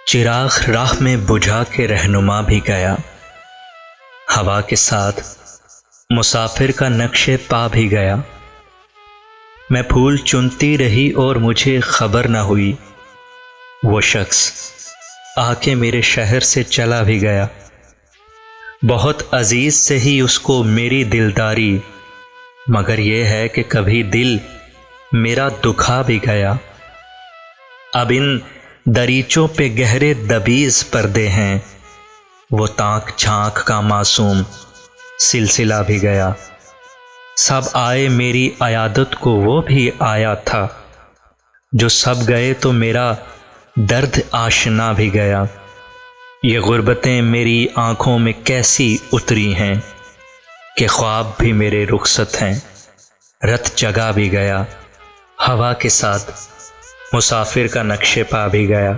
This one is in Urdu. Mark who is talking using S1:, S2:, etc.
S1: چراغ راہ میں بجھا کے رہنما بھی گیا، ہوا کے ساتھ مسافر کا نقش پا بھی گیا۔ میں پھول چنتی رہی اور مجھے خبر نہ ہوئی، وہ شخص آ کے میرے شہر سے چلا بھی گیا۔ بہت عزیز سے ہی اس کو میری دلداری، مگر یہ ہے کہ کبھی دل میرا دکھا بھی گیا۔ اب ان دریچوں پہ گہرے دبیز پردے ہیں، وہ تانک جھانک کا معصوم سلسلہ بھی گیا۔ سب آئے میری عیادت کو وہ بھی آیا تھا، جو سب گئے تو میرا درد آشنا بھی گیا۔ یہ غربتیں میری آنکھوں میں کیسی اتری ہیں کہ خواب بھی میرے رخصت ہیں، رت جگا بھی گیا۔ ہوا کے ساتھ مسافر کا نقش پا بھی گیا۔